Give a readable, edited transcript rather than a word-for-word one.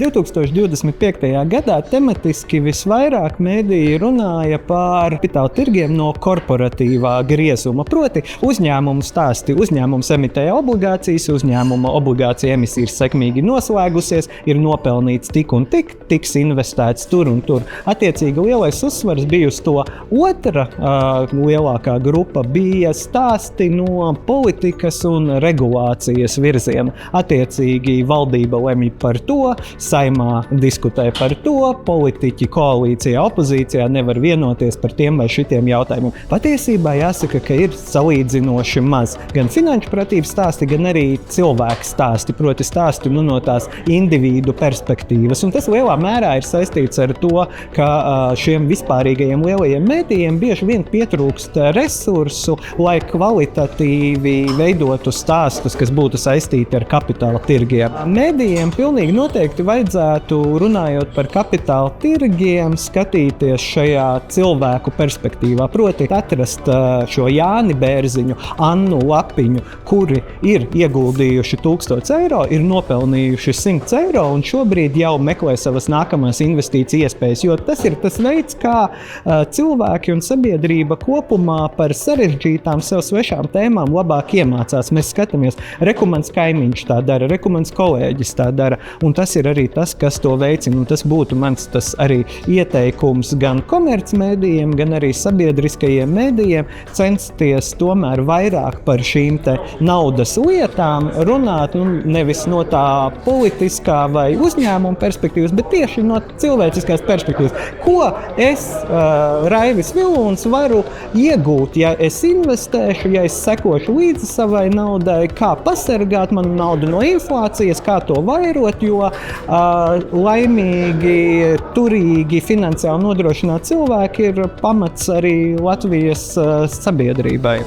2025. gadā tematiski visvairāk mēdīji runāja par kapitāla tirgiem no korporatīvā griezuma. Proti, uzņēmumu stāsti. Uzņēmums emitēja obligācijas, uzņēmuma obligācija emisija ir sekmīgi noslēgusies, ir nopelnīts tik un tik, tiks investēts tur un tur. Attiecīgi lielais uzsvars bija uz to. Otra lielākā grupa bija stāsti no politikas un regulācijas virziena. Attiecīgi valdība lemj par to, Saimā diskutē par to, politiķi koalīcijā, opozīcijā nevar vienoties par tiem vai šitiem jautājumiem. Patiesībā jāsaka, ka ir salīdzinoši maz gan finanšu pratības stāsti, gan arī cilvēku stāsti, proti stāsti no tās individu perspektīvas. Un tas lielā mērā ir saistīts ar to, ka šiem vispārīgajiem lielajiem mēdījiem bieži vien pietrūkst resursu, lai kvalitatīvi veidotu stāstus, kas būtu saistīti ar kapitāla tirgiem. Mēdījiem pilnīgi noteikti vajadzētu, runājot par kapitāla tirgiem, skatīties šajā cilvēku perspektīvā. Proti, atrast šo Jāni Bērziņu, Annu Lapiņu, kuri ir ieguldījuši 1000 eiro, ir nopelnījuši 100 eiro un šobrīd jau meklē savas nākamās investīciju iespējas, jo tas ir tas veids, kā cilvēki un sabiedrība kopumā par sarežģītām sev svešām tēmām labāk iemācās. Mēs skatāmies, mans kaimiņš tā dara, mans kolēģis tā dara, un tas ir arī tas, kas to veicina, un tas būtu mans tas arī ieteikums gan komercmēdījiem, gan arī sabiedriskajiem mēdījiem censties tomēr vairāk par šīm te naudas lietām runāt, nevis no tā politiskā vai uzņēmuma perspektīvas, bet tieši no cilvēciskās perspektīvas. Ko es, Raivis Vilons, varu iegūt, ja es investēšu, ja es sekošu līdzi savai naudai, kā pasargāt manu naudu no inflācijas, kā to vairot, jo laimīgi, turīgi, finansiāli nodrošināt cilvēki ir pamats arī Latvijas sabiedrībai.